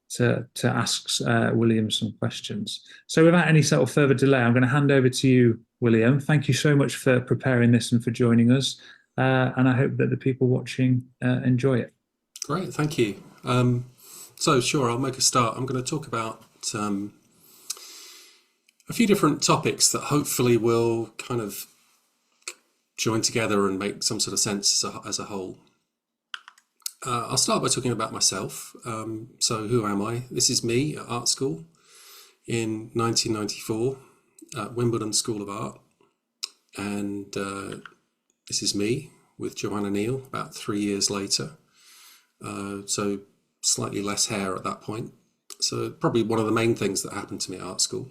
to ask William some questions. So without any sort of further delay, I'm going to hand over to you, William. Thank you so much for preparing this and for joining us. And I hope that the people watching enjoy it. Great, thank you. So sure, I'll make a start. I'm going to talk about a few different topics that hopefully will kind of join together and make some sort of sense as a whole. I'll start by talking about myself. So who am I? This is me at art school in 1994 at Wimbledon School of Art. And this is me with Joanna Neal about 3 years later. So slightly less hair at that point. So probably one of the main things that happened to me at art school.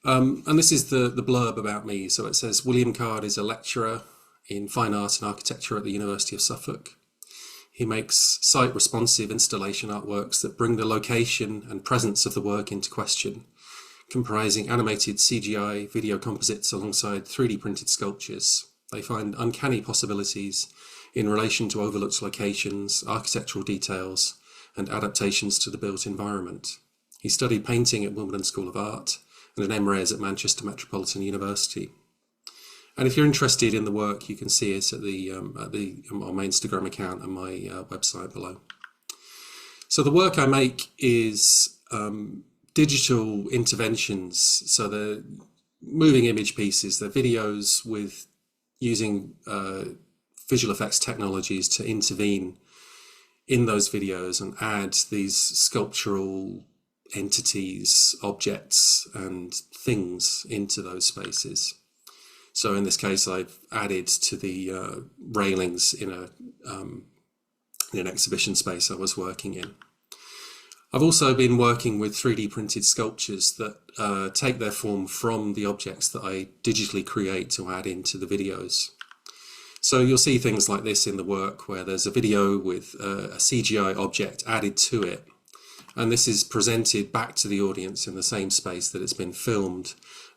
And this is the blurb about me. So it says, William Card is a lecturer in fine art and architecture at the University of Suffolk. He makes site-responsive installation artworks that bring the location and presence of the work into question, comprising animated CGI video composites alongside 3D printed sculptures. They find uncanny possibilities in relation to overlooked locations, architectural details, and adaptations to the built environment. He studied painting at Wimbledon School of Art and an MRes at Manchester Metropolitan University. And if you're interested in the work, you can see it on my Instagram account and my website below. So the work I make is digital interventions. So they're moving image pieces, they're videos with using visual effects technologies to intervene in those videos and add these sculptural entities, objects, and things into those spaces. So in this case, I've added to the railings in an exhibition space I was working in. I've also been working with 3D printed sculptures that take their form from the objects that I digitally create to add into the videos. So you'll see things like this in the work where there's a video with a CGI object added to it. And this is presented back to the audience in the same space that it's been filmed,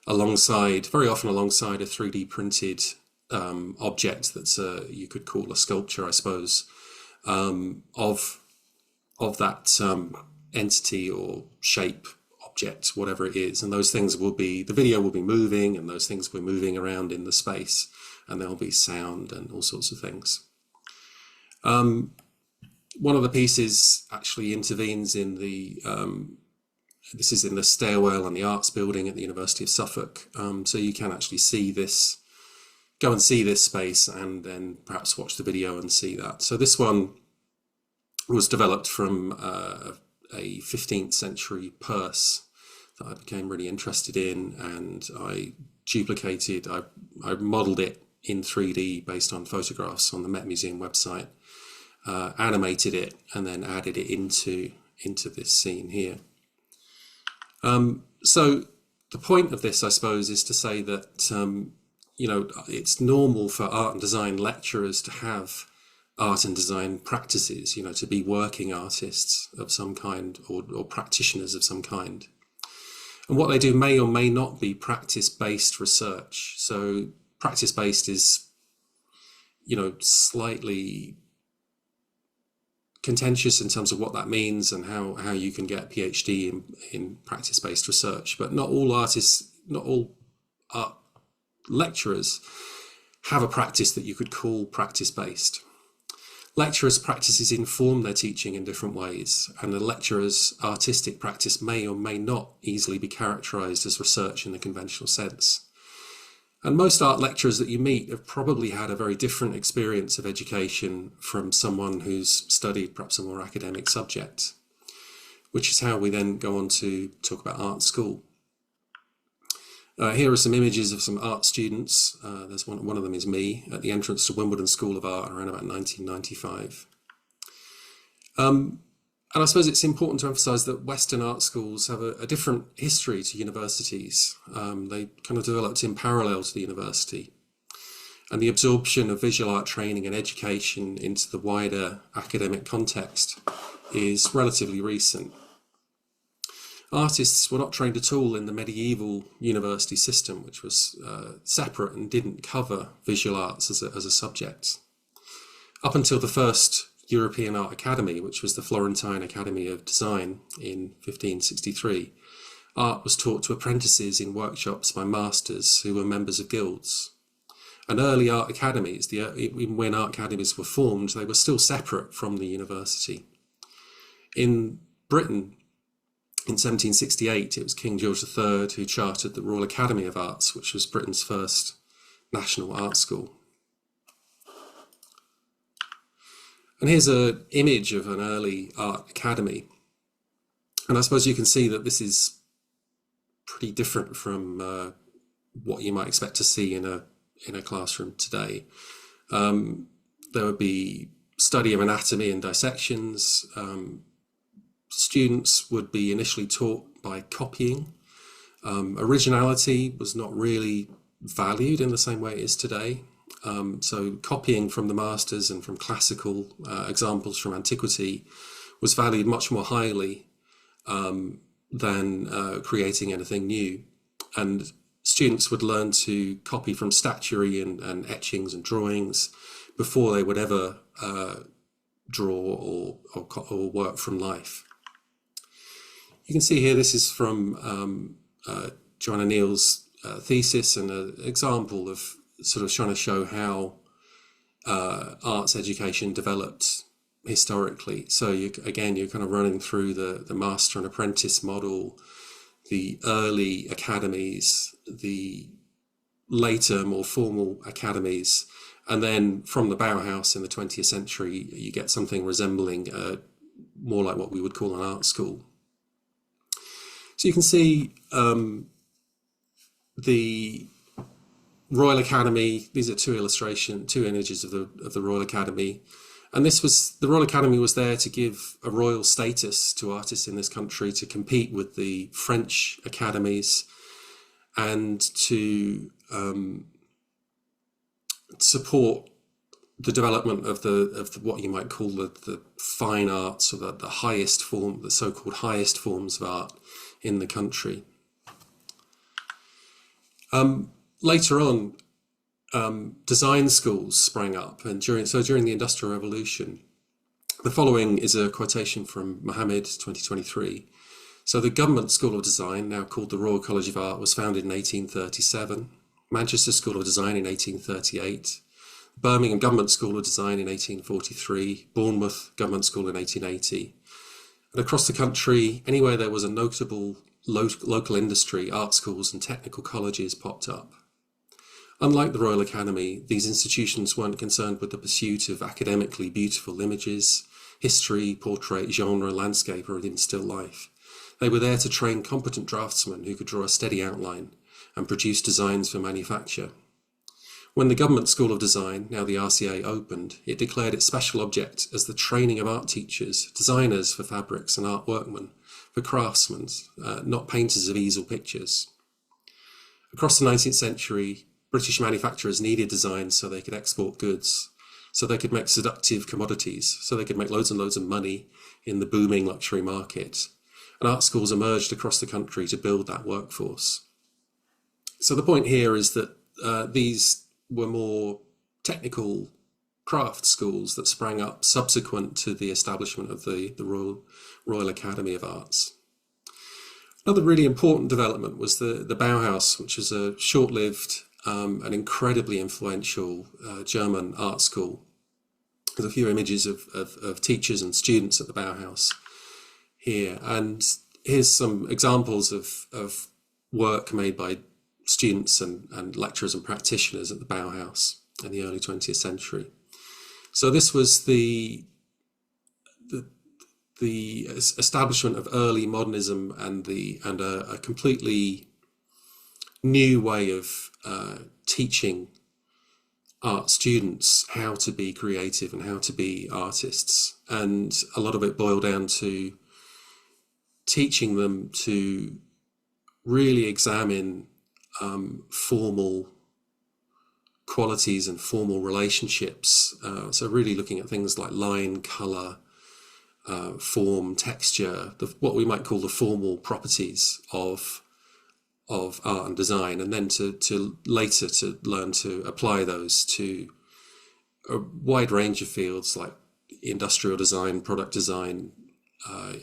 alongside, very often alongside a 3D printed object that's you could call a sculpture, I suppose, of that entity or shape, object, whatever it is. And those things will be, the video will be moving, and those things will be moving around in the space, and there'll be sound and all sorts of things. One of the pieces actually intervenes in the this is in the stairwell and the arts building at the University of Suffolk. So you can actually see this, go and see this space and then perhaps watch the video and see that. So this one was developed from a 15th century purse that I became really interested in, and I duplicated, I modeled it in 3D based on photographs on the Met Museum website, animated it, and then added it into this scene here. So the point of this, I suppose, is to say that, you know, it's normal for art and design lecturers to have art and design practices, you know, to be working artists of some kind or practitioners of some kind. And what they do may or may not be practice-based research. So practice-based is, you know, slightly contentious in terms of what that means and how you can get a PhD in practice-based research. But not all artists, not all art lecturers have a practice that you could call practice-based. Lecturers' practices inform their teaching in different ways, and the lecturer's artistic practice may or may not easily be characterized as research in the conventional sense. And most art lecturers that you meet have probably had a very different experience of education from someone who's studied perhaps a more academic subject, which is how we then go on to talk about art school. Here are some images of some art students. There's one of them is me at the entrance to Wimbledon School of Art around about 1995. And I suppose it's important to emphasize that Western art schools have a different history to universities. They kind of developed in parallel to the university. And the absorption of visual art training and education into the wider academic context is relatively recent. Artists were not trained at all in the medieval university system, which was separate and didn't cover visual arts as a subject. Up until the first European Art Academy, which was the Florentine Academy of Design in 1563, art was taught to apprentices in workshops by masters who were members of guilds. And early art academies, even when art academies were formed, they were still separate from the university. In Britain, in 1768, it was King George III who chartered the Royal Academy of Arts, which was Britain's first national art school. And here's an image of an early art academy. And I suppose you can see that this is pretty different from what you might expect to see in a classroom today. There would be study of anatomy and dissections. Students would be initially taught by copying. Originality was not really valued in the same way it is today. So copying from the masters and from classical examples from antiquity was valued much more highly than creating anything new. And students would learn to copy from statuary and etchings and drawings before they would ever draw or work from life. You can see here, this is from Joanna Neal's thesis, and an example of sort of trying to show how arts education developed historically. So you're kind of running through the master and apprentice model, the early academies, the later more formal academies, and then from the Bauhaus in the 20th century, you get something resembling more like what we would call an art school. So you can see the Royal Academy. These are two images of the Royal Academy. And the Royal Academy was there to give a royal status to artists in this country, to compete with the French academies, and to support the development of the what you might call the fine arts, or the highest form, the so-called highest forms of art in the country. Later on, design schools sprang up, and during the Industrial Revolution. The following is a quotation from Mohammed 2023. So the Government School of Design, now called the Royal College of Art, was founded in 1837, Manchester School of Design in 1838, Birmingham Government School of Design in 1843, Bournemouth Government School in 1880. And across the country, anywhere there was a notable local industry, art schools and technical colleges popped up. Unlike the Royal Academy, these institutions weren't concerned with the pursuit of academically beautiful images, history, portrait, genre, landscape, or even still life. They were there to train competent draftsmen who could draw a steady outline and produce designs for manufacture. When the Government School of Design, now the RCA, opened, it declared its special object as the training of art teachers, designers for fabrics and art workmen, for craftsmen, not painters of easel pictures. Across the 19th century, British manufacturers needed designs so they could export goods, so they could make seductive commodities, so they could make loads and loads of money in the booming luxury market. And art schools emerged across the country to build that workforce. So the point here is that these were more technical craft schools that sprang up subsequent to the establishment of the Royal Academy of Arts. Another really important development was the Bauhaus, which is a short-lived and incredibly influential German art school. There's a few images of teachers and students at the Bauhaus here, and here's some examples of work made by students and lecturers and practitioners at the Bauhaus in the early 20th century. So this was the establishment of early modernism and a completely new way of teaching art students how to be creative and how to be artists. And a lot of it boiled down to teaching them to really examine formal qualities and formal relationships. So really looking at things like line, colour, form, texture, what we might call the formal properties of art and design, and then to later to learn to apply those to a wide range of fields like industrial design, product design,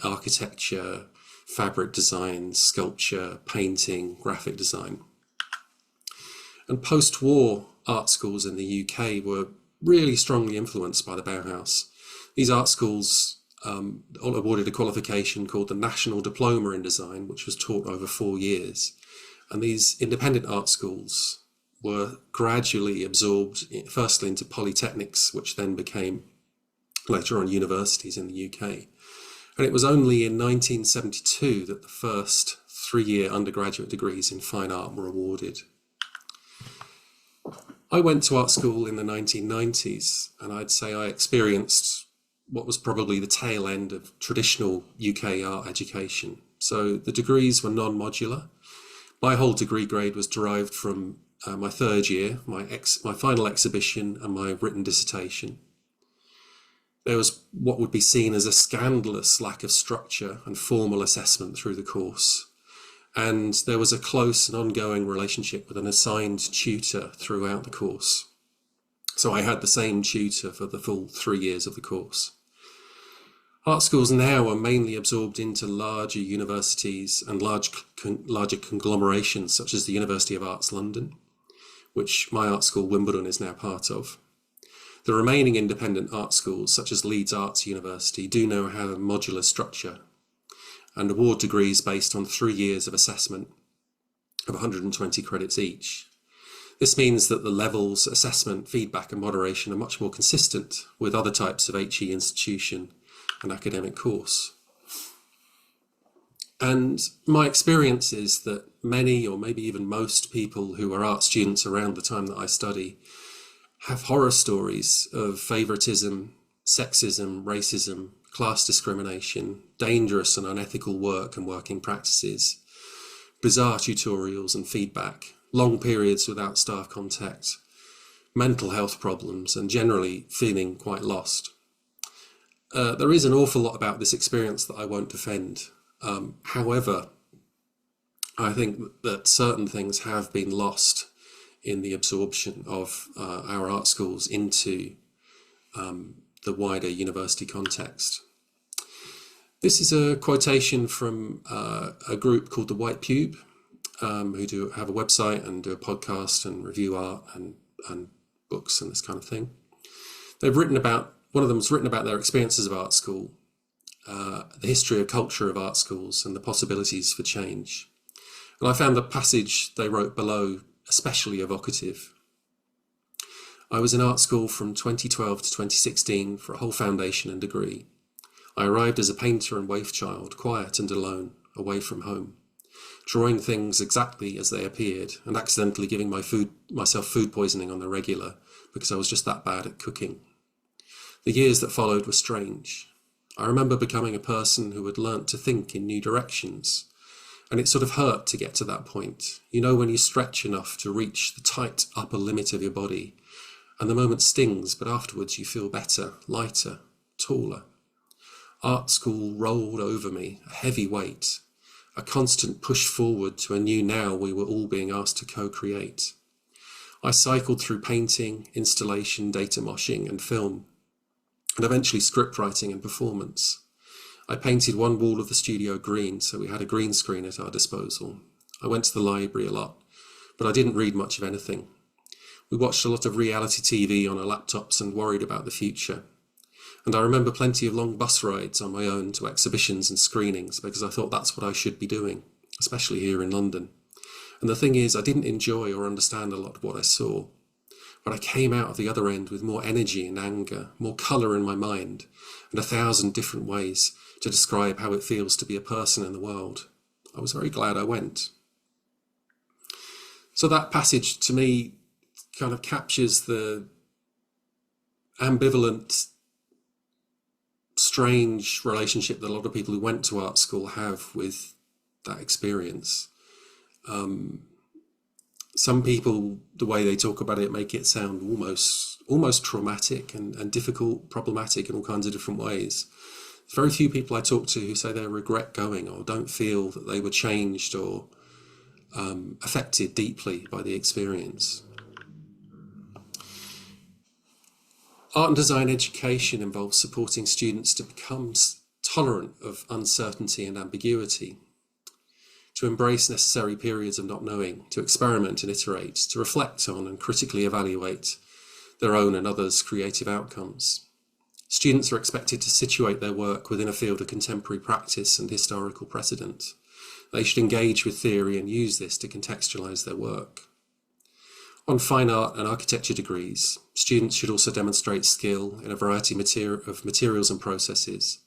architecture, fabric design, sculpture, painting, graphic design. And post-war art schools in the UK were really strongly influenced by the Bauhaus. These art schools all awarded a qualification called the National Diploma in Design, which was taught over 4 years. And these independent art schools were gradually absorbed, firstly into polytechnics, which then became later on universities in the UK. And it was only in 1972 that the first 3-year undergraduate degrees in fine art were awarded. I went to art school in the 1990s, and I'd say I experienced what was probably the tail end of traditional UK art education. So the degrees were non-modular. My whole degree grade was derived from my 3rd year, my final exhibition and my written dissertation. There was what would be seen as a scandalous lack of structure and formal assessment through the course. And there was a close and ongoing relationship with an assigned tutor throughout the course. So I had the same tutor for the full 3 years of the course. Art schools now are mainly absorbed into larger universities and larger conglomerations, such as the University of Arts London, which my art school Wimbledon is now part of. The remaining independent art schools, such as Leeds Arts University, do now have a modular structure and award degrees based on 3 years of assessment of 120 credits each. This means that the levels, assessment, feedback and moderation are much more consistent with other types of HE institution and academic course. And my experience is that many, or maybe even most people who are art students around the time that I study have horror stories of favoritism, sexism, racism, class discrimination, dangerous and unethical work and working practices, bizarre tutorials and feedback, long periods without staff contact, mental health problems, and generally feeling quite lost. There is an awful lot about this experience that I won't defend. However, I think that certain things have been lost in the absorption of our art schools into the wider university context. This is a quotation from a group called the White Pube, who have a website and do a podcast and review art and books and this kind of thing. They've written about, one of them's written about their experiences of art school, the history and culture of art schools and the possibilities for change. And I found the passage they wrote below especially evocative. I was in art school from 2012 to 2016 for a whole foundation and degree. I arrived as a painter and waif child, quiet and alone, away from home, drawing things exactly as they appeared and accidentally giving myself food poisoning on the regular because I was just that bad at cooking. The years that followed were strange. I remember becoming a person who had learnt to think in new directions, and it sort of hurt to get to that point. You know, when you stretch enough to reach the tight upper limit of your body, and the moment stings, but afterwards you feel better, lighter, taller. Art school rolled over me, a heavy weight, a constant push forward to a new now we were all being asked to co-create. I cycled through painting, installation, data moshing and film, and eventually script writing and performance. I painted one wall of the studio green, so we had a green screen at our disposal. I went to the library a lot, but I didn't read much of anything. We watched a lot of reality TV on our laptops and worried about the future. And I remember plenty of long bus rides on my own to exhibitions and screenings because I thought that's what I should be doing, especially here in London. And the thing is, I didn't enjoy or understand a lot of what I saw. But I came out of the other end with more energy and anger, more colour in my mind, and 1,000 different ways to describe how it feels to be a person in the world. I was very glad I went. So that passage to me kind of captures the ambivalent, strange relationship that a lot of people who went to art school have with that experience. Some people, the way they talk about it, make it sound almost traumatic and difficult, problematic in all kinds of different ways. Very few people I talk to who say they regret going or don't feel that they were changed or affected deeply by the experience. Art and design education involves supporting students to become tolerant of uncertainty and ambiguity, to embrace necessary periods of not knowing, to experiment and iterate, to reflect on and critically evaluate their own and others' creative outcomes. Students are expected to situate their work within a field of contemporary practice and historical precedent. They should engage with theory and use this to contextualise their work. On fine art and architecture degrees, students should also demonstrate skill in a variety of materials and processes,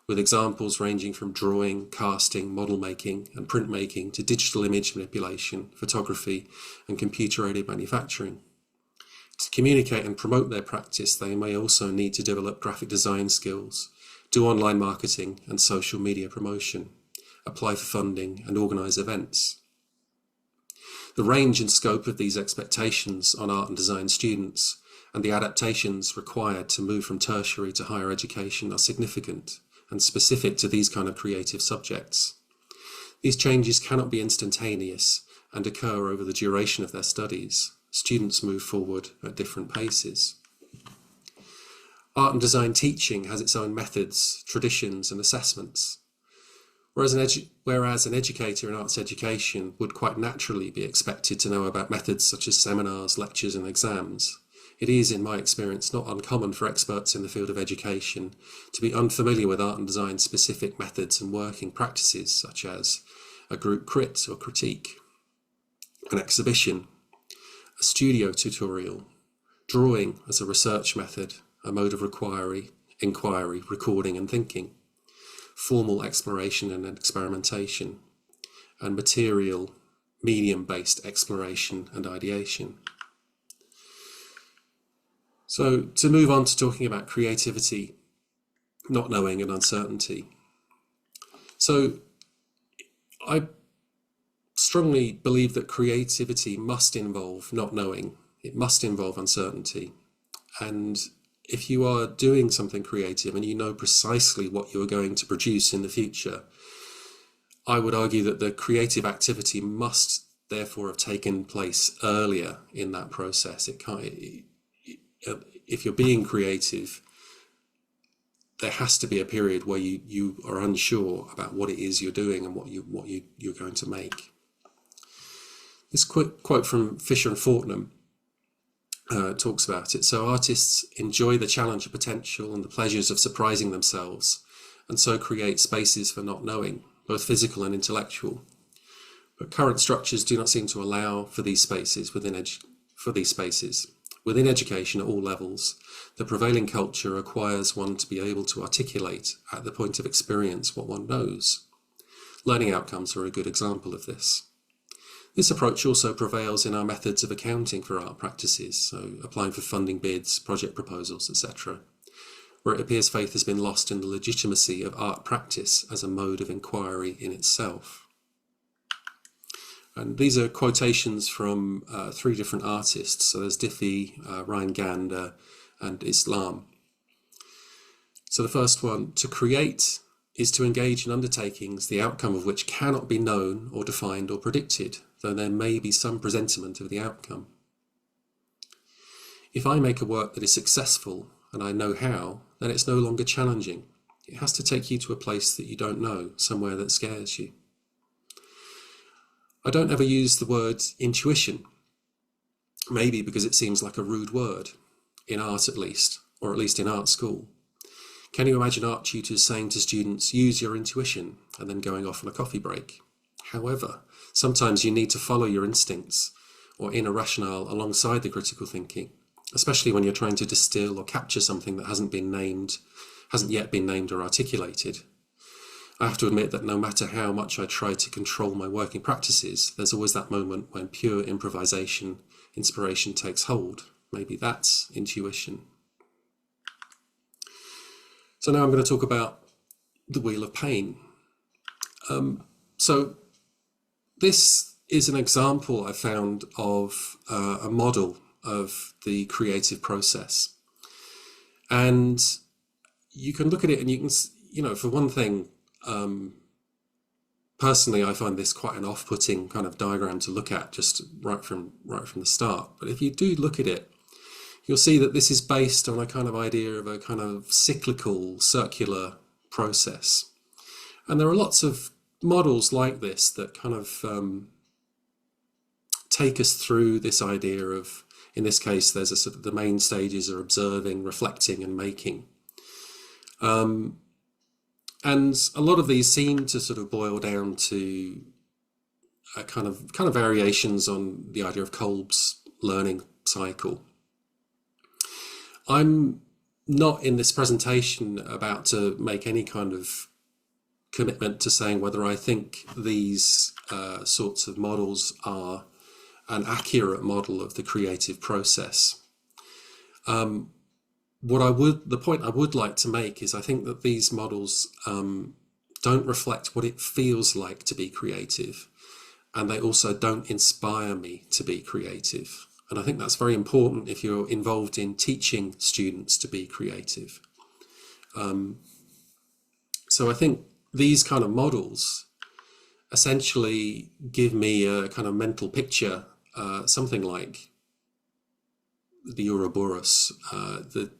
with examples ranging from drawing, casting, model making and printmaking to digital image manipulation, photography and computer-aided manufacturing. To communicate and promote their practice, they may also need to develop graphic design skills, do online marketing and social media promotion, apply for funding and organise events. The range and scope of these expectations on art and design students and the adaptations required to move from tertiary to higher education are significant and specific to these kind of creative subjects. These changes cannot be instantaneous and occur over the duration of their studies. Students move forward at different paces. Art and design teaching has its own methods, traditions and assessments. Whereas an educator in arts education would quite naturally be expected to know about methods such as seminars, lectures and exams, it is, in my experience, not uncommon for experts in the field of education to be unfamiliar with art and design specific methods and working practices such as a group crit or critique, an exhibition, a studio tutorial, drawing as a research method, a mode of inquiry, recording and thinking, formal exploration and experimentation, and material, medium-based exploration and ideation. So to move on to talking about creativity, not knowing and uncertainty. So I strongly believe that creativity must involve not knowing, it must involve uncertainty. And if you are doing something creative and you know precisely what you are going to produce in the future, I would argue that the creative activity must therefore have taken place earlier in that process. It can't, if you're being creative, there has to be a period where you are unsure about what it is you're doing and what you're going to make. This quote from Fisher and Fortnum talks about it. So artists enjoy the challenge of potential and the pleasures of surprising themselves, and so create spaces for not knowing, both physical and intellectual. But current structures do not seem to allow for these spaces within education at all levels. The prevailing culture requires one to be able to articulate at the point of experience what one knows. Learning outcomes are a good example of this. This approach also prevails in our methods of accounting for art practices, so applying for funding bids, project proposals, etc., where it appears faith has been lost in the legitimacy of art practice as a mode of inquiry in itself. And these are quotations from 3 different artists. So there's Diffie, Ryan Gander, and Islam. So the first one, to create is to engage in undertakings the outcome of which cannot be known or defined or predicted, though there may be some presentiment of the outcome. If I make a work that is successful and I know how, then it's no longer challenging. It has to take you to a place that you don't know, somewhere that scares you. I don't ever use the word intuition, maybe because it seems like a rude word, in art at least, or at least in art school. Can you imagine art tutors saying to students, use your intuition, and then going off on a coffee break? However, sometimes you need to follow your instincts or inner rationale alongside the critical thinking, especially when you're trying to distill or capture something that hasn't yet been named or articulated. I have to admit that no matter how much I try to control my working practices, there's always that moment when pure improvisation, inspiration takes hold. Maybe that's intuition. So now I'm going to talk about the Wheel of Pain. So this is an example I found of a model of the creative process. And you can look at it and you can, for one thing, personally, I find this quite an off-putting kind of diagram to look at just right from the start. But if you do look at it, you'll see that this is based on a kind of idea of a kind of cyclical, circular process. And there are lots of models like this that kind of take us through this idea of, in this case, there's a sort of, the main stages are observing, reflecting, and making. And a lot of these seem to sort of boil down to a kind of variations on the idea of Kolb's learning cycle. I'm not in this presentation about to make any kind of commitment to saying whether I think these sorts of models are an accurate model of the creative process. The point I would like to make is I think that these models don't reflect what it feels like to be creative, and they also don't inspire me to be creative. And I think that's very important if you're involved in teaching students to be creative. So I think these kind of models essentially give me a kind of mental picture, something like the Ouroboros, the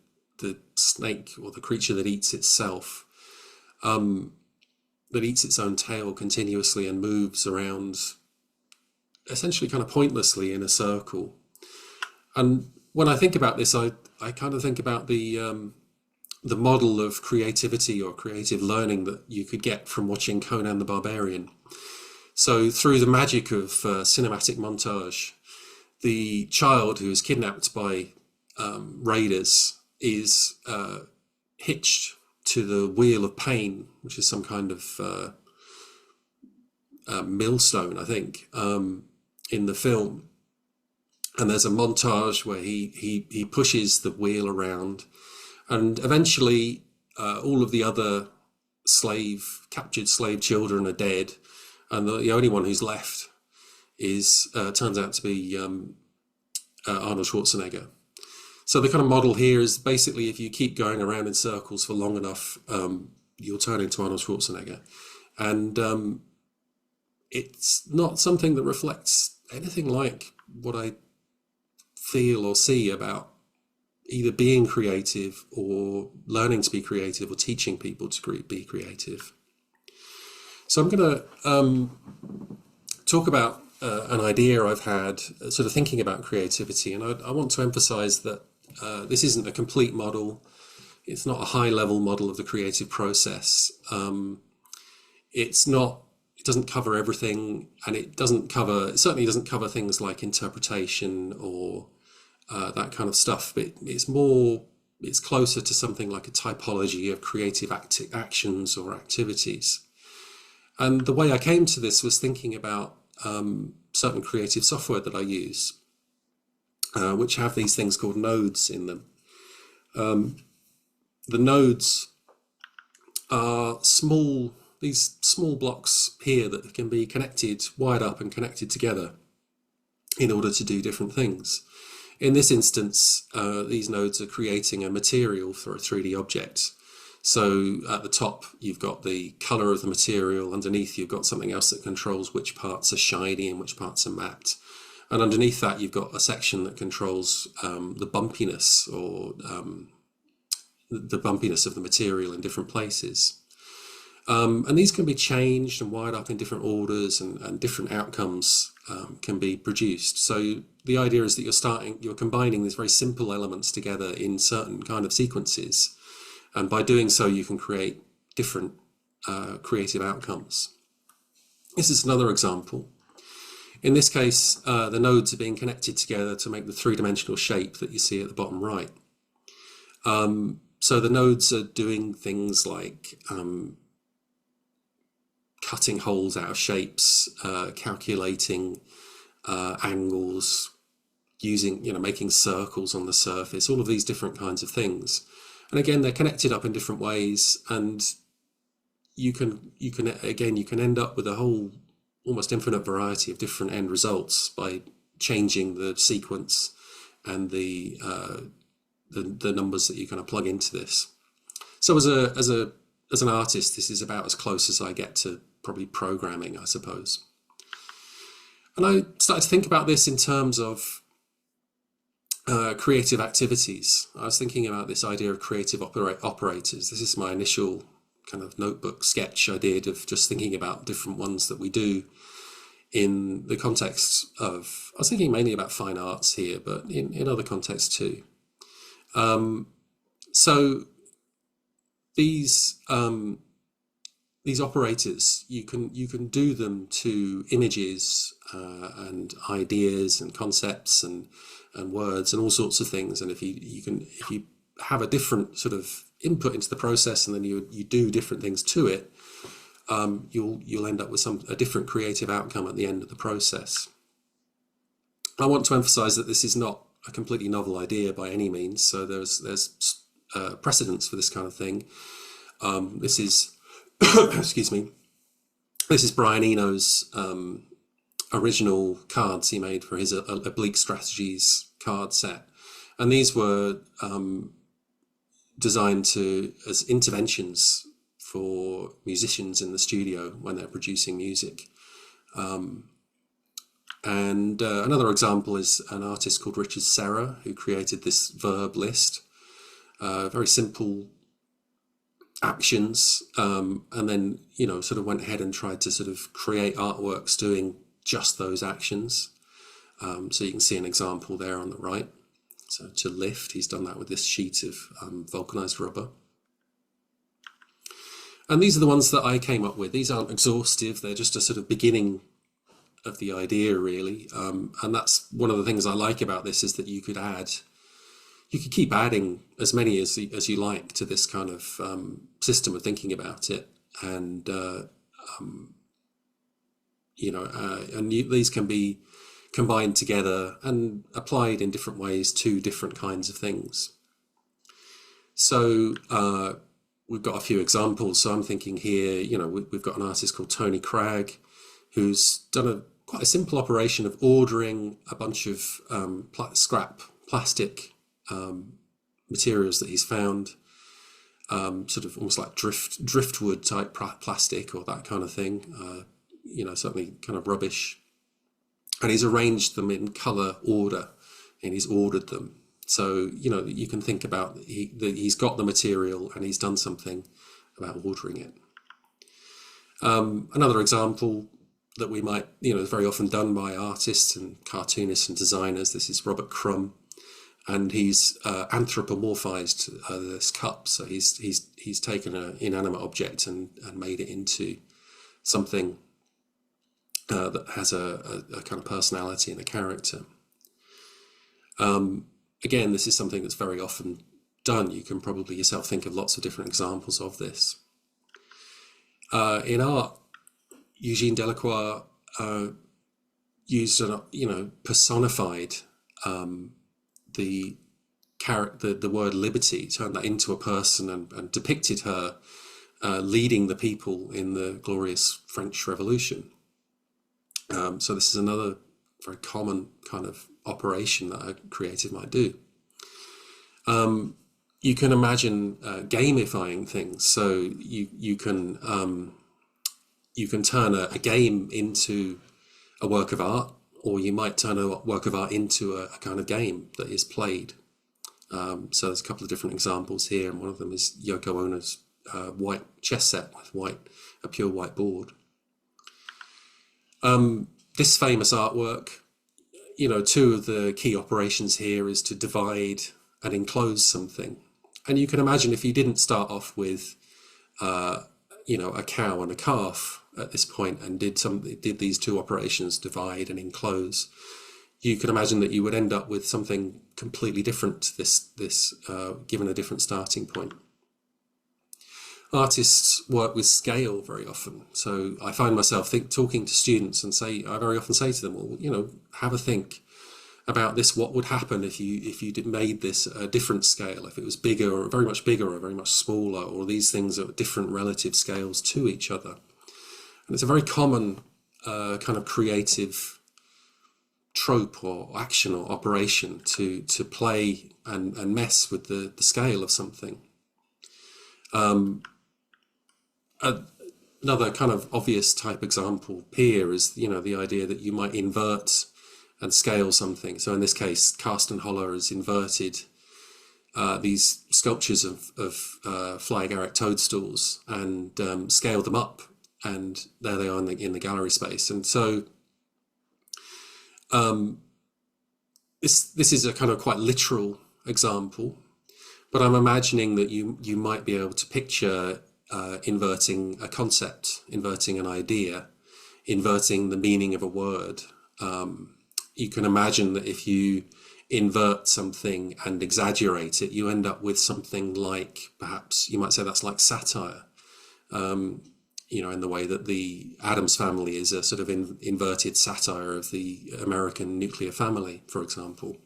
snake or the creature that eats itself, that eats its own tail continuously and moves around essentially kind of pointlessly in a circle. And when I think about this, I kind of think about the model of creativity or creative learning that you could get from watching Conan the Barbarian. So through the magic of cinematic montage, the child who is kidnapped by raiders is hitched to the wheel of pain, which is some kind of millstone, I think, in the film. And there's a montage where he pushes the wheel around, and eventually all of the other captured slave children are dead, and the only one who's left is turns out to be Arnold Schwarzenegger. So the kind of model here is basically if you keep going around in circles for long enough, you'll turn into Arnold Schwarzenegger. And it's not something that reflects anything like what I feel or see about either being creative or learning to be creative or teaching people to be creative. So I'm going to talk about an idea I've had sort of thinking about creativity, and I want to emphasize that this isn't a complete model. It's not a high-level model of the creative process. It doesn't cover everything, and it certainly doesn't cover things like interpretation or that kind of stuff, but it's closer to something like a typology of creative actions or activities. And the way I came to this was thinking about certain creative software that I use, which have these things called nodes in them. The nodes are these small blocks here that can be wired up and connected together in order to do different things. In this instance, these nodes are creating a material for a 3D object. So at the top, you've got the color of the material. Underneath, you've got something else that controls which parts are shiny and which parts are matte. And underneath that, you've got a section that controls the bumpiness or the bumpiness of the material in different places. And these can be changed and wired up in different orders, and different outcomes can be produced. So the idea is that you're combining these very simple elements together in certain kind of sequences. And by doing so, you can create different creative outcomes. This is another example. In this case, the nodes are being connected together to make the three-dimensional shape that you see at the bottom right. So the nodes are doing things like cutting holes out of shapes, calculating angles, making circles on the surface, all of these different kinds of things. And again, they're connected up in different ways, and you can end up with a whole almost infinite variety of different end results by changing the sequence and the numbers that you're going to plug into this. So as an artist, this is about as close as I get to probably programming, I suppose. And I started to think about this in terms of creative activities. I was thinking about this idea of creative operators. This is my initial kind of notebook sketch I did of just thinking about different ones that we do in the context of, I was thinking mainly about fine arts here, but in other contexts too. So these operators, you can do them to images and ideas and concepts and words and all sorts of things. And if you have a different sort of input into the process, and then you do different things to it, you'll end up with a different creative outcome at the end of the process. I want to emphasize that this is not a completely novel idea by any means. So there's precedence for this kind of thing. This is excuse me. This is Brian Eno's original cards he made for his Oblique Strategies card set, and these were designed as interventions for musicians in the studio when they're producing music. And another example is an artist called Richard Serra, who created this verb list, very simple actions, and then sort of went ahead and tried to sort of create artworks doing just those actions. So you can see an example there on the right. So to lift, he's done that with this sheet of vulcanized rubber. And these are the ones that I came up with. These aren't exhaustive, they're just a sort of beginning of the idea, really. And that's one of the things I like about this, is that you could keep adding as many as you like to this kind of system of thinking about it. And, these can be combined together and applied in different ways to different kinds of things. So we've got a few examples. So I'm thinking here, we've got an artist called Tony Cragg, who's done quite a simple operation of ordering a bunch of scrap plastic materials that he's found, sort of almost like driftwood type plastic or that kind of thing, certainly kind of rubbish. And he's arranged them in color order, and he's ordered them. So, you can think about he's got the material and he's done something about ordering it. Another example that we might, is very often done by artists and cartoonists and designers. This is Robert Crumb, and he's anthropomorphized this cup. So he's taken an inanimate object and made it into something that has a kind of personality and a character. Again, this is something that's very often done. You can probably yourself think of lots of different examples of this. In art, Eugene Delacroix used, personified the word liberty, turned that into a person and depicted her leading the people in the glorious French Revolution. So this is another very common kind of operation that a creative might do. You can imagine gamifying things. So you can turn a game into a work of art, or you might turn a work of art into a kind of game that is played. So there's a couple of different examples here, and one of them is Yoko Ono's white chess set with a pure white board. This famous artwork, two of the key operations here is to divide and enclose something. And you can imagine if you didn't start off with, a cow and a calf at this point and did these two operations, divide and enclose, you can imagine that you would end up with something completely different to this given a different starting point. Artists work with scale very often. So I find myself talking to students and I very often say to them, well, have a think about this. What would happen if you made this a different scale, if it was bigger or very much bigger or very much smaller, or these things are different relative scales to each other. And it's a very common kind of creative trope or action or operation to play and mess with the scale of something. Another kind of obvious type example here is, the idea that you might invert and scale something. So in this case, Karsten Holler has inverted these sculptures of fly agaric toadstools and scaled them up, and there they are in the gallery space. And so this is a kind of quite literal example, but I'm imagining that you might be able to picture inverting a concept, inverting an idea, inverting the meaning of a word. You can imagine that if you invert something and exaggerate it, you end up with something like, perhaps you might say that's like satire, in the way that the Addams Family is a sort of inverted satire of the American nuclear family, for example.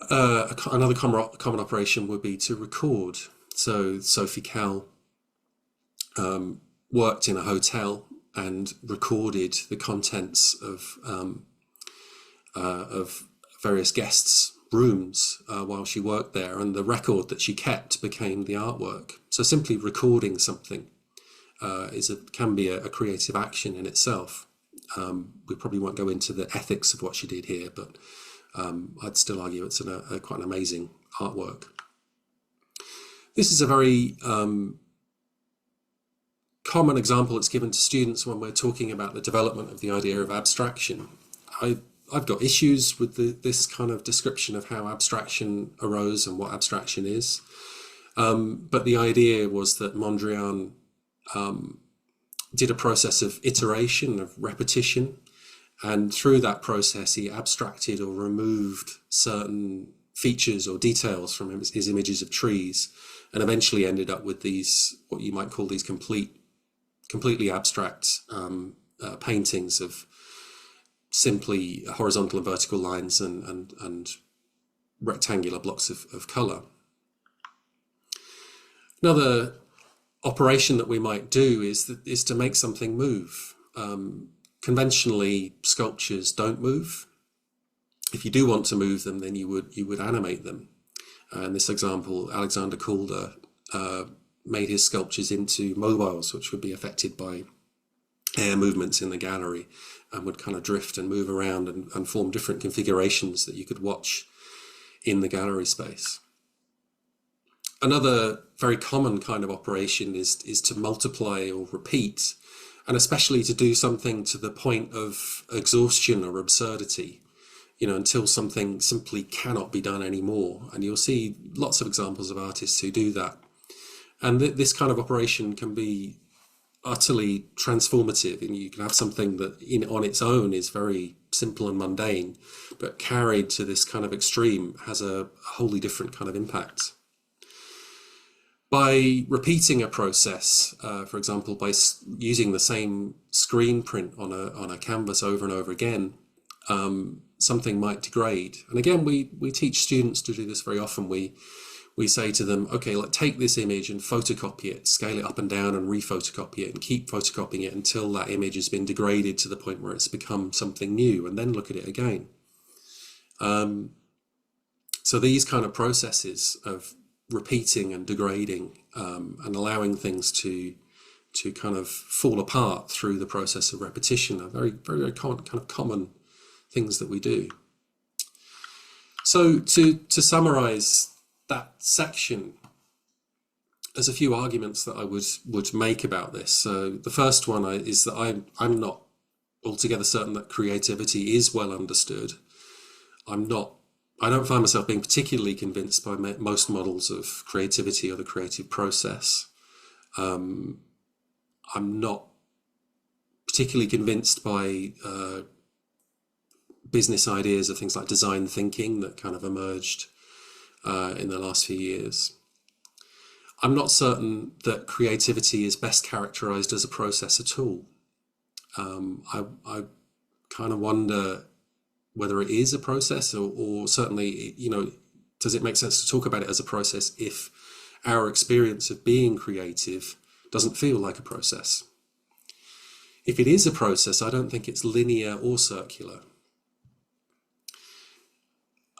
Another common operation would be to record. So Sophie Calle worked in a hotel and recorded the contents of various guests' rooms while she worked there, and the record that she kept became the artwork. So simply recording something can be a creative action in itself. We probably won't go into the ethics of what she did here, but I'd still argue it's quite an amazing artwork. This is a very common example that's given to students when we're talking about the development of the idea of abstraction. I've got issues with this kind of description of how abstraction arose and what abstraction is. But the idea was that Mondrian did a process of iteration, of repetition, and through that process he abstracted or removed certain features or details from his images of trees, and eventually ended up with these, what you might call these completely abstract paintings of simply horizontal and vertical lines and rectangular blocks of color. Another operation that we might do is to make something move. Conventionally, sculptures don't move. If you do want to move them, then you would animate them. In this example, Alexander Calder made his sculptures into mobiles, which would be affected by air movements in the gallery, and would kind of drift and move around and form different configurations that you could watch in the gallery space. Another very common kind of operation is to multiply or repeat, and especially to do something to the point of exhaustion or absurdity, until something simply cannot be done anymore. And you'll see lots of examples of artists who do that. And this kind of operation can be utterly transformative, and you can have something that on its own is very simple and mundane, but carried to this kind of extreme has a wholly different kind of impact. By repeating a process, for example, by using the same screen print on a canvas over and over again, something might degrade. And again, we teach students to do this very often. We say to them, okay, take this image and photocopy it, scale it up and down and re-photocopy it, and keep photocopying it until that image has been degraded to the point where it's become something new, and then look at it again. So these kind of processes of repeating and degrading and allowing things to kind of fall apart through the process of repetition are very, very, very common things that we do. So to summarize that section, there's a few arguments that I would make about this. So the first one is that I'm not altogether certain that creativity is well understood. I don't find myself being particularly convinced by most models of creativity or the creative process. I'm not particularly convinced by business ideas of things like design thinking that kind of emerged in the last few years. I'm not certain that creativity is best characterized as a process at all. I kind of wonder whether it is a process, or certainly, does it make sense to talk about it as a process if our experience of being creative doesn't feel like a process? If it is a process, I don't think it's linear or circular.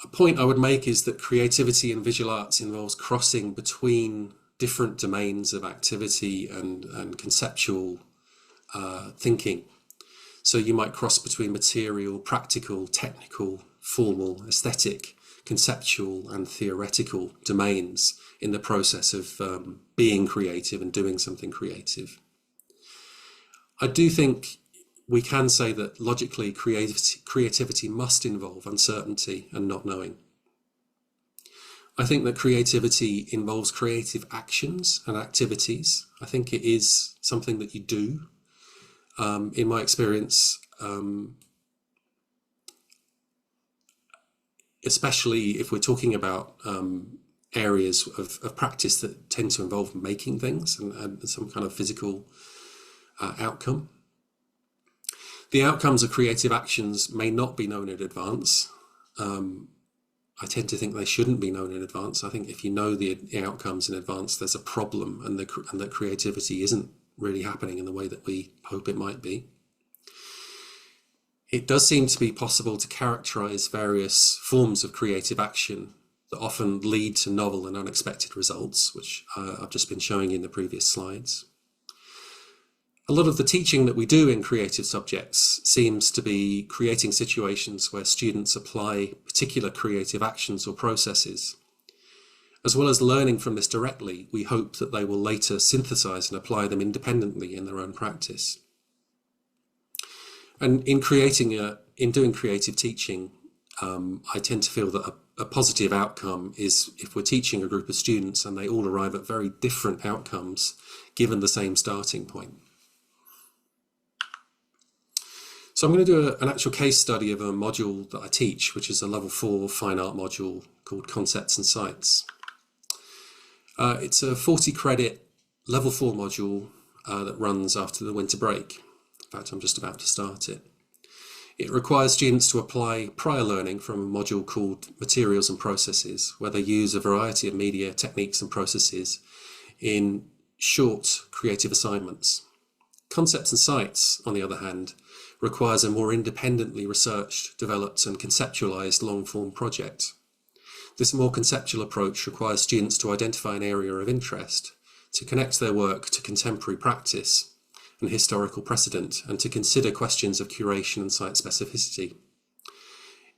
A point I would make is that creativity in visual arts involves crossing between different domains of activity and conceptual thinking. So you might cross between material, practical, technical, formal, aesthetic, conceptual and theoretical domains in the process of being creative and doing something creative. I do think we can say that logically creativity must involve uncertainty and not knowing. I think that creativity involves creative actions and activities. I think it is something that you do. In my experience, especially if we're talking about areas of practice that tend to involve making things and some kind of physical outcome. The outcomes of creative actions may not be known in advance. I tend to think they shouldn't be known in advance. I think if you know the outcomes in advance, there's a problem, and that creativity isn't really happening in the way that we hope it might be. It does seem to be possible to characterize various forms of creative action that often lead to novel and unexpected results, which I've just been showing in the previous slides. A lot of the teaching that we do in creative subjects seems to be creating situations where students apply particular creative actions or processes. As well as learning from this directly, we hope that they will later synthesize and apply them independently in their own practice. And in doing creative teaching, I tend to feel that a positive outcome is if we're teaching a group of students and they all arrive at very different outcomes given the same starting point. So I'm going to do an actual case study of a module that I teach, which is a level 4 fine art module called Concepts and Sites. It's a 40 credit level 4 module that runs after the winter break. In fact, I'm just about to start it. It requires students to apply prior learning from a module called Materials and Processes, where they use a variety of media, techniques and processes in short creative assignments. Concepts and Sites, on the other hand, requires a more independently researched, developed and conceptualized long-form project. This more conceptual approach requires students to identify an area of interest, to connect their work to contemporary practice and historical precedent, and to consider questions of curation and site specificity.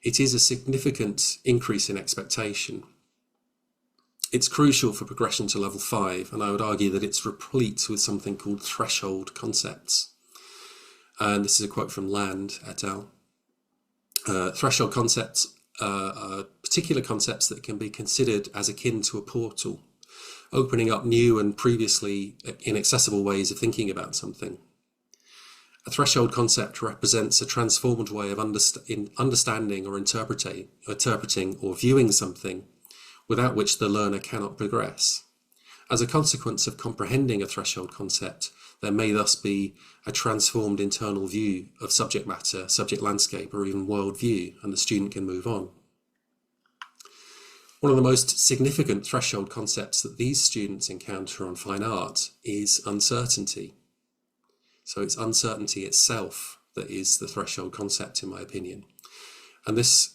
It is a significant increase in expectation. It's crucial for progression to level 5, and I would argue that it's replete with something called threshold concepts. And this is a quote from Land et al. Threshold concepts are particular concepts that can be considered as akin to a portal, opening up new and previously inaccessible ways of thinking about something. A threshold concept represents a transformed way of understanding or interpreting or viewing something without which the learner cannot progress. As a consequence of comprehending a threshold concept, there may thus be a transformed internal view of subject matter, subject landscape, or even worldview, and the student can move on. One of the most significant threshold concepts that these students encounter on fine art is uncertainty. So it's uncertainty itself that is the threshold concept, in my opinion. And this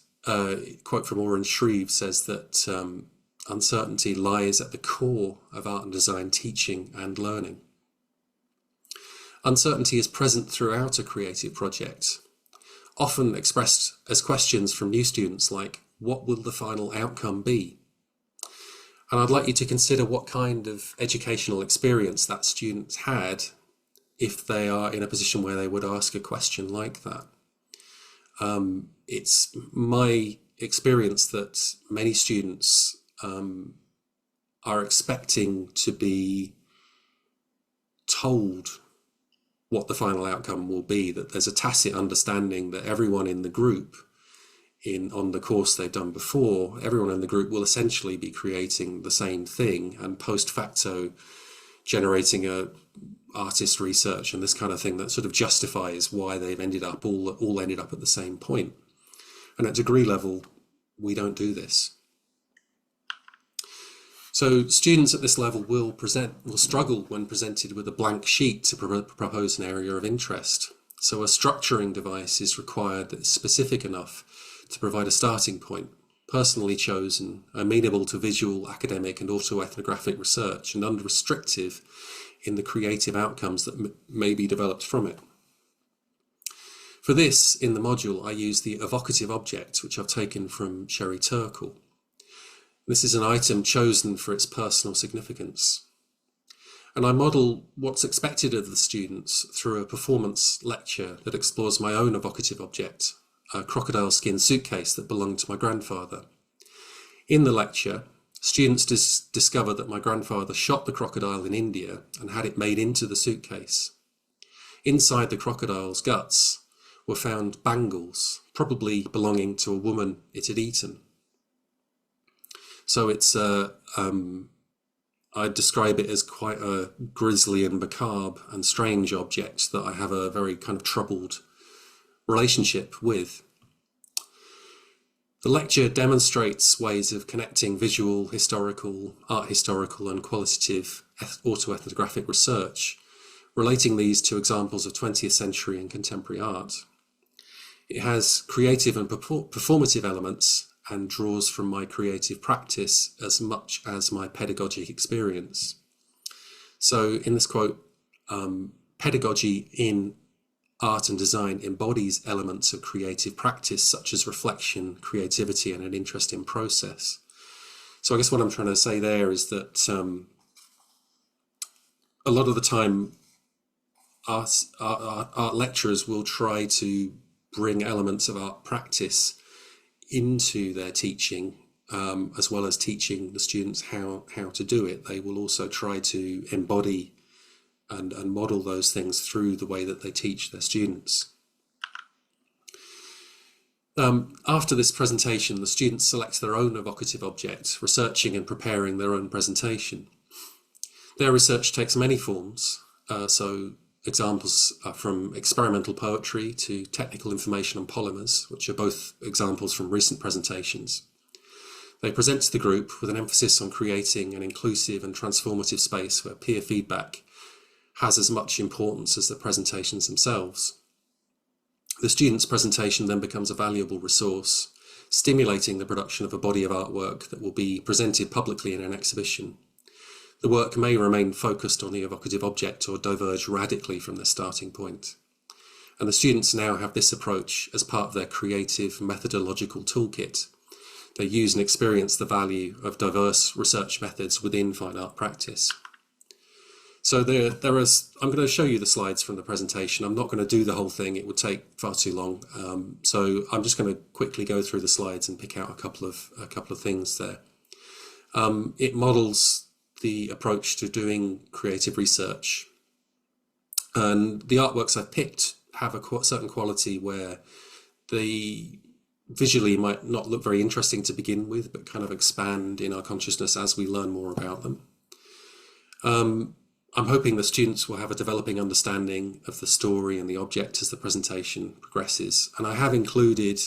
quote from Oren Shreve says that uncertainty lies at the core of art and design teaching and learning. Uncertainty is present throughout a creative project, often expressed as questions from new students like, what will the final outcome be? And I'd like you to consider what kind of educational experience that student had if they are in a position where they would ask a question like that. It's my experience that many students are expecting to be told what the final outcome will be, that there's a tacit understanding that everyone in the group on the course they've done before, everyone in the group will essentially be creating the same thing and post facto generating a artist research and this kind of thing that sort of justifies why they've ended up all ended up at the same point. And at degree level, we don't do this. So students at this level will struggle when presented with a blank sheet to propose an area of interest. So a structuring device is required that's specific enough to provide a starting point, personally chosen, amenable to visual, academic and autoethnographic research, and unrestrictive in the creative outcomes that may be developed from it. For this, in the module, I use the evocative object, which I've taken from Sherry Turkle. This is an item chosen for its personal significance. And I model what's expected of the students through a performance lecture that explores my own evocative object, a crocodile skin suitcase that belonged to my grandfather. In the lecture, students discover that my grandfather shot the crocodile in India and had it made into the suitcase. Inside the crocodile's guts were found bangles, probably belonging to a woman it had eaten. So it's I'd describe it as quite a grisly and macabre and strange object that I have a very kind of troubled relationship with. The lecture demonstrates ways of connecting visual, historical, art historical and qualitative autoethnographic research, relating these to examples of 20th century and contemporary art. It has creative and performative elements and draws from my creative practice as much as my pedagogic experience. So in this quote, pedagogy in art and design embodies elements of creative practice such as reflection, creativity, and an interest in process. So I guess what I'm trying to say there is that a lot of the time art lecturers will try to bring elements of art practice into their teaching, as well as teaching the students how to do it. They will also try to embody and model those things through the way that they teach their students. After this presentation, the students select their own evocative object, researching and preparing their own presentation. Their research takes many forms, so examples are from experimental poetry to technical information on polymers, which are both examples from recent presentations. They present to the group with an emphasis on creating an inclusive and transformative space where peer feedback has as much importance as the presentations themselves. The student's presentation then becomes a valuable resource, stimulating the production of a body of artwork that will be presented publicly in an exhibition. The work may remain focused on the evocative object or diverge radically from their starting point. And the students now have this approach as part of their creative methodological toolkit. They use and experience the value of diverse research methods within fine art practice. So I'm going to show you the slides from the presentation. I'm not going to do the whole thing. It would take far too long. So I'm just going to quickly go through the slides and pick out a couple of things there. It models the approach to doing creative research. And the artworks I've picked have a certain quality where they visually might not look very interesting to begin with, but kind of expand in our consciousness as we learn more about them. I'm hoping the students will have a developing understanding of the story and the object as the presentation progresses. And I have included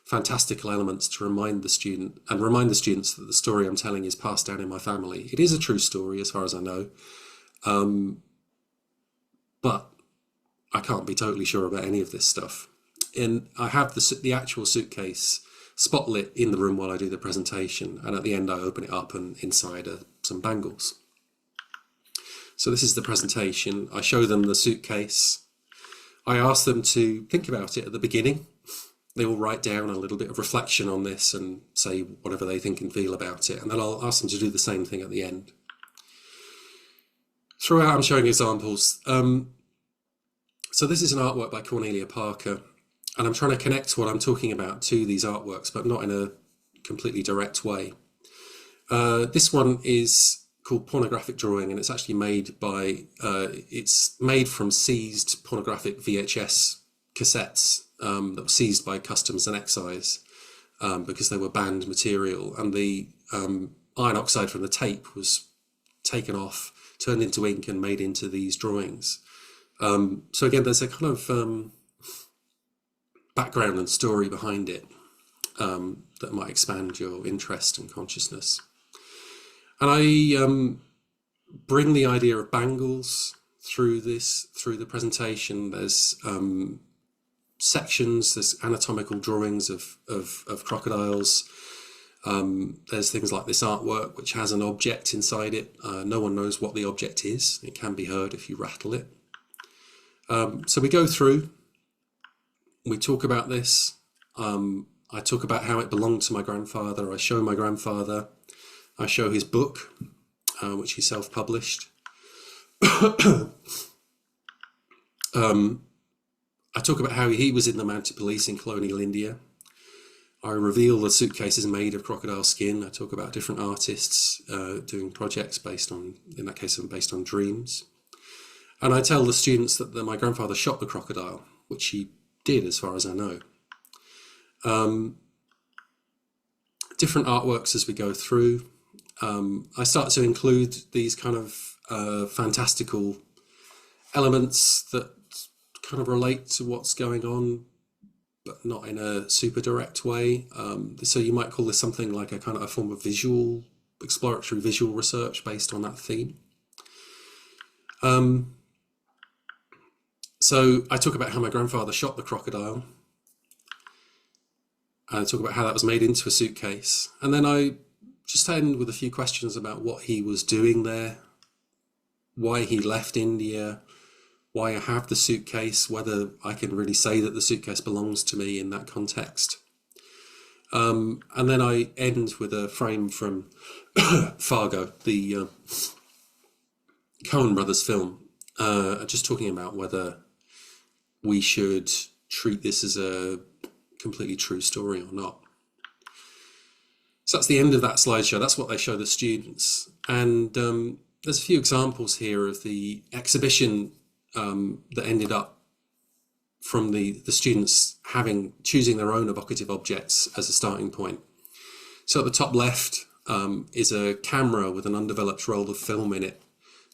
fantastical elements to remind the students that the story I'm telling is passed down in my family. It is a true story as far as I know, but I can't be totally sure about any of this stuff. And I have the actual suitcase spotlit in the room while I do the presentation, and at the end I open it up and inside are some bangles. So this is the presentation. I show them the suitcase. I ask them to think about it at the beginning. They will write down a little bit of reflection on this and say whatever they think and feel about it. And then I'll ask them to do the same thing at the end. Throughout, I'm showing examples. So this is an artwork by Cornelia Parker, and I'm trying to connect what I'm talking about to these artworks, but not in a completely direct way. This one is called Pornographic Drawing, and it's actually made by, it's made from seized pornographic VHS cassettes that were seized by customs and excise because they were banned material, and the iron oxide from the tape was taken off, turned into ink and made into these drawings. So again, there's a kind of background and story behind it that might expand your interest and consciousness. And I bring the idea of bangles through the presentation. There's sections, there's anatomical drawings of crocodiles. There's things like this artwork, which has an object inside it. No one knows what the object is. It can be heard if you rattle it. So we go through. We talk about this. I talk about how it belonged to my grandfather. I show my grandfather. I show his book, which he self-published. I talk about how he was in the mounted police in colonial India. I reveal the suitcases made of crocodile skin. I talk about different artists doing projects based on, in that case, based on dreams. And I tell the students that my grandfather shot the crocodile, which he did, as far as I know. Different artworks as we go through. I start to include these kind of fantastical elements that kind of relate to what's going on, but not in a super direct way. So you might call this something like a kind of a form of exploratory visual research based on that theme. So I talk about how my grandfather shot the crocodile. I talk about how that was made into a suitcase. And then I just end with a few questions about what he was doing there, why he left India, why I have the suitcase, whether I can really say that the suitcase belongs to me in that context. And then I end with a frame from Fargo, the Coen brothers film, just talking about whether we should treat this as a completely true story or not. So that's the end of that slideshow. That's what they show the students. And there's a few examples here of the exhibition that ended up from the students choosing their own evocative objects as a starting point. So at the top left is a camera with an undeveloped roll of film in it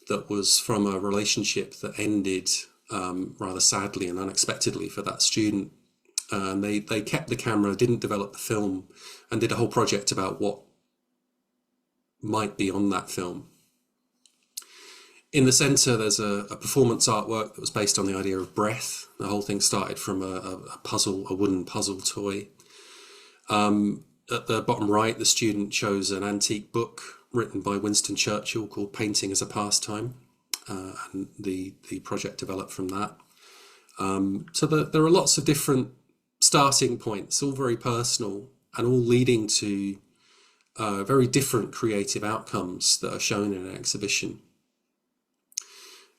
that was from a relationship that ended rather sadly and unexpectedly for that student. And they kept the camera, didn't develop the film, and did a whole project about what might be on that film. In the centre, there's a performance artwork that was based on the idea of breath. The whole thing started from a wooden puzzle toy. At the bottom right, the student chose an antique book written by Winston Churchill called Painting as a Pastime, and the project developed from that. So there are lots of different starting points, all very personal and all leading to very different creative outcomes that are shown in an exhibition.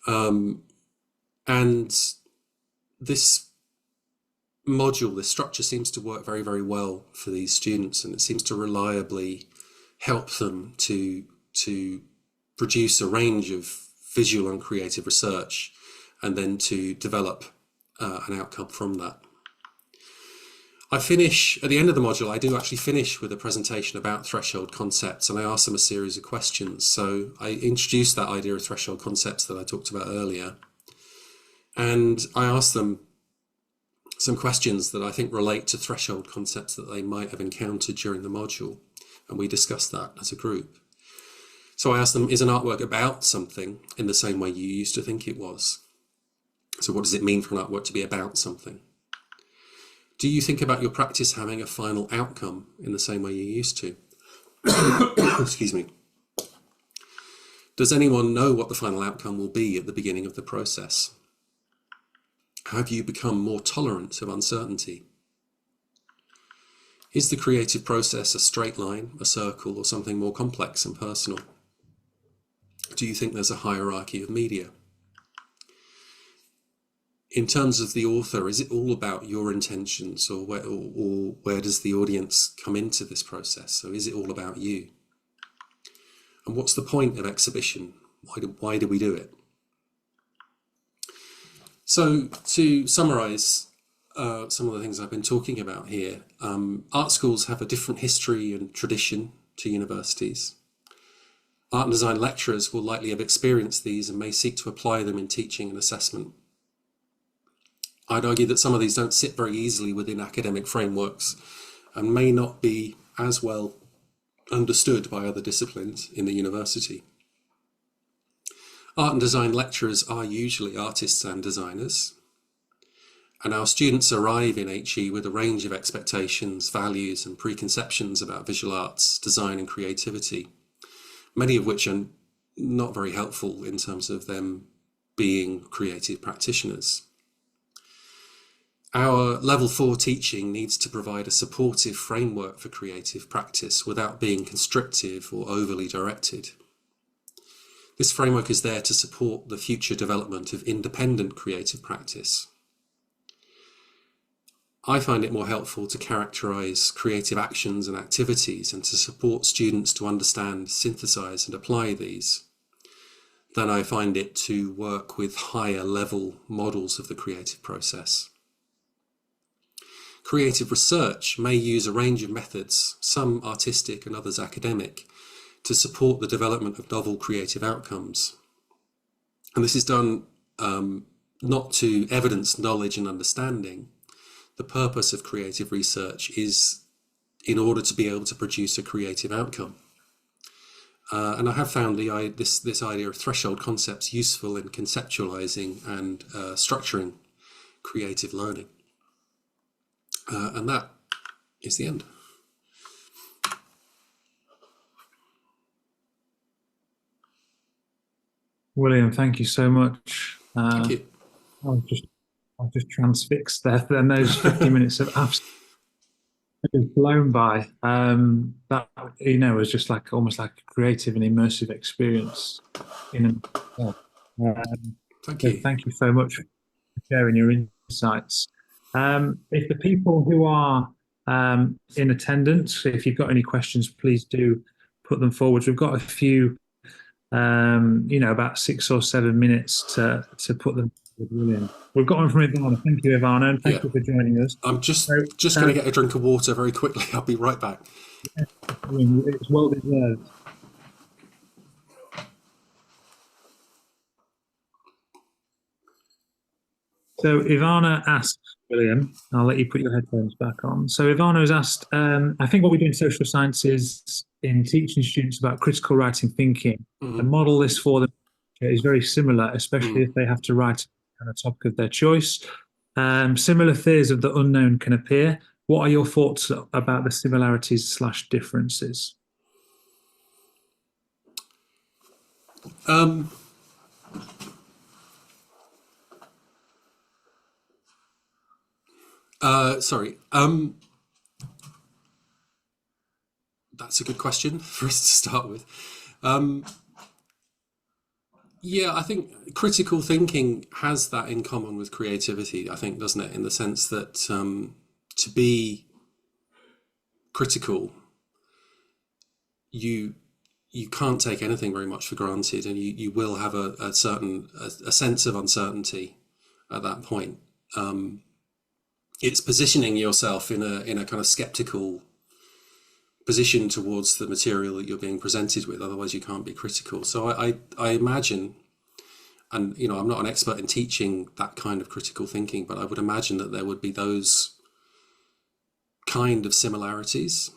And this module, this structure seems to work very, very well for these students, and it seems to reliably help them to produce a range of visual and creative research and then to develop an outcome from that. I finish, at the end of the module, I do actually finish with a presentation about threshold concepts, and I ask them a series of questions. So I introduce that idea of threshold concepts that I talked about earlier, and I ask them some questions that I think relate to threshold concepts that they might have encountered during the module, and we discuss that as a group. So I ask them, is an artwork about something in the same way you used to think it was? So what does it mean for an artwork to be about something? Do you think about your practice having a final outcome in the same way you used to? Excuse me. Does anyone know what the final outcome will be at the beginning of the process? Have you become more tolerant of uncertainty? Is the creative process a straight line, a circle, or something more complex and personal? Do you think there's a hierarchy of media? In terms of the author, is it all about your intentions, or where does the audience come into this process? So is it all about you? And what's the point of exhibition? Why do we do it? So to summarise some of the things I've been talking about here, art schools have a different history and tradition to universities. Art and design lecturers will likely have experienced these and may seek to apply them in teaching and assessment. I'd argue that some of these don't sit very easily within academic frameworks and may not be as well understood by other disciplines in the university. Art and design lecturers are usually artists and designers, and our students arrive in HE with a range of expectations, values, and preconceptions about visual arts, design, and creativity, many of which are not very helpful in terms of them being creative practitioners. Our level 4 teaching needs to provide a supportive framework for creative practice without being constrictive or overly directed. This framework is there to support the future development of independent creative practice. I find it more helpful to characterize creative actions and activities and to support students to understand, synthesize, and apply these than I find it to work with higher level models of the creative process. Creative research may use a range of methods, some artistic and others academic, to support the development of novel creative outcomes. And this is done not to evidence knowledge and understanding. The purpose of creative research is in order to be able to produce a creative outcome. And I have found this idea of threshold concepts useful in conceptualizing and structuring creative learning. And that is the end. William, thank you so much. Thank you. I've just transfixed there. Then those 50 minutes of absolutely blown by. That was just like almost like a creative and immersive experience. Thank So you. thank you so much for sharing your insights. If the people who are in attendance, if you've got any questions, please do put them forward. We've got a few, about 6 or 7 minutes to put them forward. William. We've got one from Ivana. Thank you, Ivana, and thank you for joining us. I'm just going to get a drink of water very quickly. I'll be right back. It's well deserved. So Ivana asked, William, I'll let you put your headphones back on. So Ivana has asked, I think what we do in social sciences in teaching students about critical writing thinking, the model this for them is very similar, especially if they have to write on a topic of their choice. Similar fears of the unknown can appear. What are your thoughts about the similarities/differences? Sorry. That's a good question for us to start with. Yeah, I think critical thinking has that in common with creativity, I think, doesn't it? In the sense that to be critical, you can't take anything very much for granted, and you will have a certain sense of uncertainty at that point. It's positioning yourself in a kind of skeptical position towards the material that you're being presented with. Otherwise, you can't be critical. So I imagine, and I'm not an expert in teaching that kind of critical thinking, but I would imagine that there would be those kind of similarities.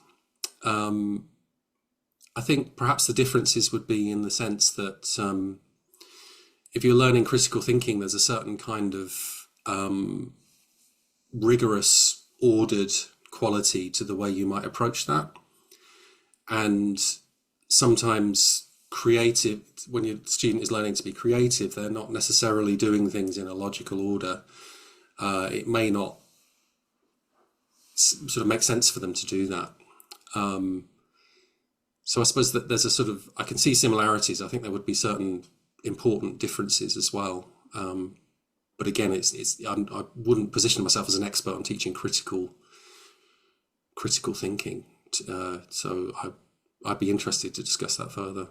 I think perhaps the differences would be in the sense that if you're learning critical thinking, there's a certain kind of rigorous, ordered quality to the way you might approach that. And sometimes creative, when your student is learning to be creative, they're not necessarily doing things in a logical order. It may not sort of make sense for them to do that. So I suppose that there's a sort of, I can see similarities. I think there would be certain important differences as well. But again, I wouldn't position myself as an expert on teaching critical thinking. So I'd be interested to discuss that further.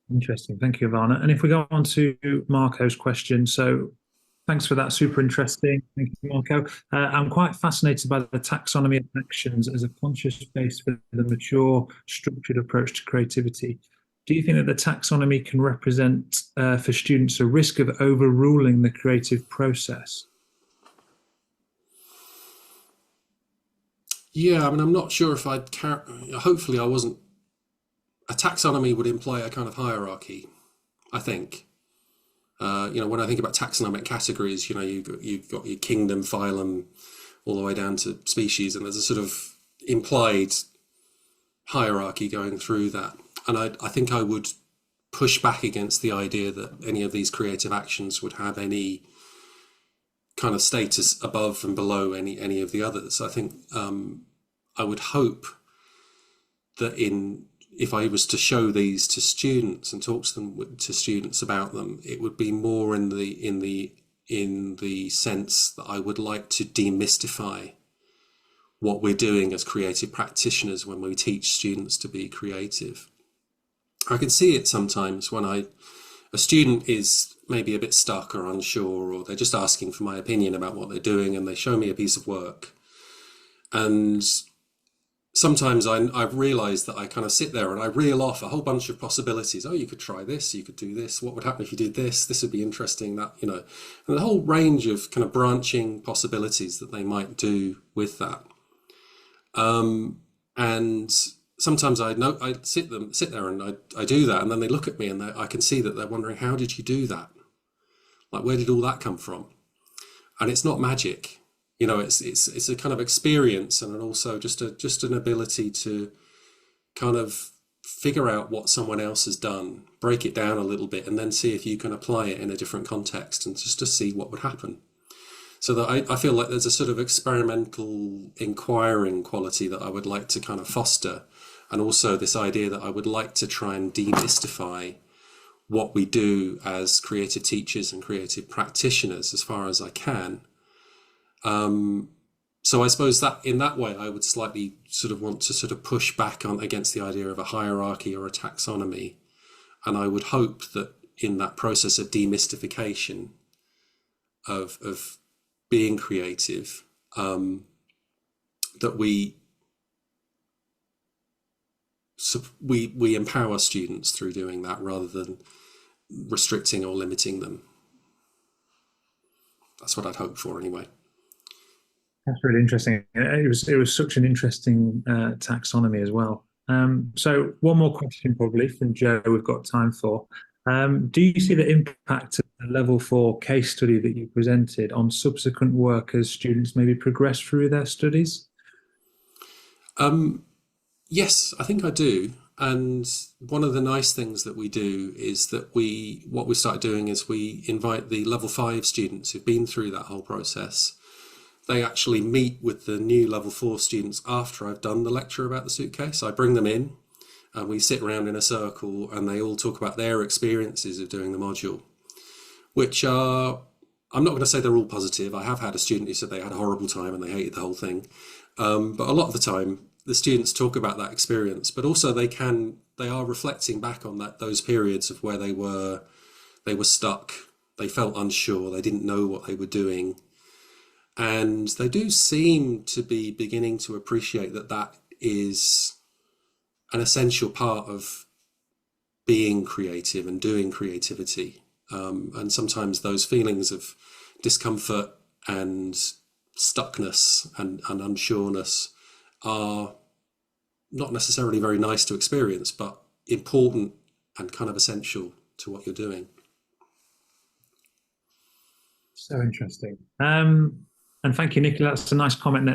Interesting. Thank you, Ivana. And if we go on to Marco's question, so thanks for that. Super interesting. Thank you, Marco. I'm quite fascinated by the taxonomy of actions as a conscious base for the mature, structured approach to creativity. Do you think that the taxonomy can represent for students a risk of overruling the creative process? Yeah, I mean, I'm not sure if hopefully I wasn't. A taxonomy would imply a kind of hierarchy, I think. When I think about taxonomic categories, you've got your kingdom, phylum, all the way down to species, and there's a sort of implied hierarchy going through that. And I think I would push back against the idea that any of these creative actions would have any kind of status above and below any of the others. I think I would hope that if I was to show these to students and talk to students about them, it would be more in the sense that I would like to demystify what we're doing as creative practitioners when we teach students to be creative. I can see it sometimes when a student is maybe a bit stuck or unsure, or they're just asking for my opinion about what they're doing, and they show me a piece of work. And sometimes I've realized that I kind of sit there and I reel off a whole bunch of possibilities. Oh, you could try this, you could do this. What would happen if you did this? This would be interesting, that, and the whole range of kind of branching possibilities that they might do with that. And sometimes I sit there and I do that, and then they look at me and I can see that they're wondering, how did you do that? Like, where did all that come from? And it's not magic, it's a kind of experience, and also just an ability to kind of figure out what someone else has done, break it down a little bit, and then see if you can apply it in a different context, and just to see what would happen. So that I feel like there's a sort of experimental inquiring quality that I would like to kind of foster, and also this idea that I would like to try and demystify what we do as creative teachers and creative practitioners as far as I can. So I suppose that in that way, I would slightly sort of want to sort of push back against the idea of a hierarchy or a taxonomy. And I would hope that in that process of demystification of being creative, that we empower students through doing that rather than restricting or limiting them. That's what I'd hope for, anyway. That's really interesting. It was such an interesting taxonomy as well. So one more question probably from Joe we've got time for. Do you see the impact of the level 4 case study that you presented on subsequent work as students maybe progress through their studies? Yes, I think I do. And one of the nice things that we do is that what we start doing is we invite the level 5 students who've been through that whole process. They actually meet with the new level 4 students after I've done the lecture about the suitcase. I bring them in and we sit around in a circle and they all talk about their experiences of doing the module, which are, I'm not going to say they're all positive. I have had a student who said they had a horrible time and they hated the whole thing. But a lot of the time, the students talk about that experience, but also they are reflecting back on those periods of where they were stuck, they felt unsure, they didn't know what they were doing. And they do seem to be beginning to appreciate that is an essential part of being creative and doing creativity. And sometimes those feelings of discomfort and stuckness and unsureness are not necessarily very nice to experience, but important and kind of essential to what you're doing. So interesting. And thank you, Nicola. That's a nice comment.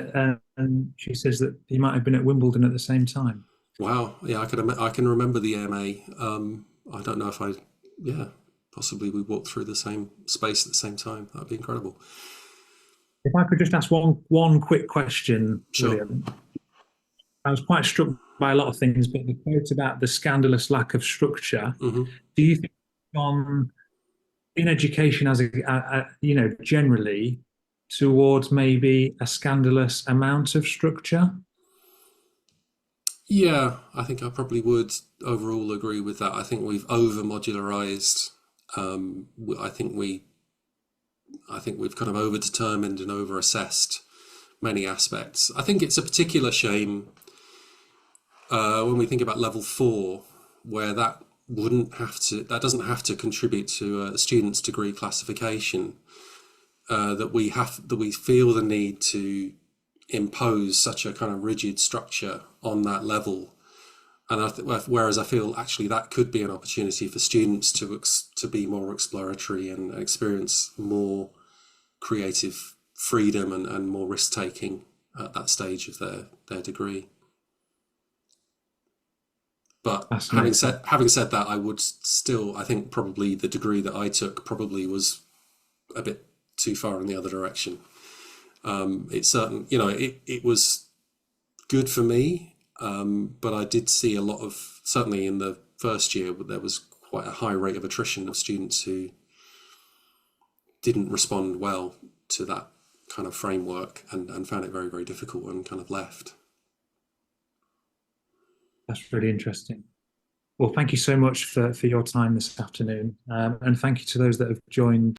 And she says that you might have been at Wimbledon at the same time. Wow. Yeah, I can remember the AMA. I don't know if possibly we walked through the same space at the same time. That'd be incredible. If I could just ask one quick question, Sure. William. I was quite struck by a lot of things, but the quote about the scandalous lack of structure. Mm-hmm. Do you think in education as generally towards maybe a scandalous amount of structure? Yeah, I think I probably would overall agree with that. I think we've over modularized. I think we've kind of over determined and over assessed many aspects. I think it's a particular shame when we think about level 4, where that doesn't have to contribute to a student's degree classification. That we feel the need to impose such a kind of rigid structure on that level, and whereas I feel actually that could be an opportunity for students to be more exploratory and experience more creative freedom and more risk taking at that stage of their degree. But having said that, I think probably the degree that I took probably was a bit too far in the other direction. It was good for me, but I did see a lot of, certainly in the first year, there was quite a high rate of attrition of students who didn't respond well to that kind of framework and found it very, very difficult and kind of left. That's really interesting. Well, thank you so much for your time this afternoon. And thank you to those that have joined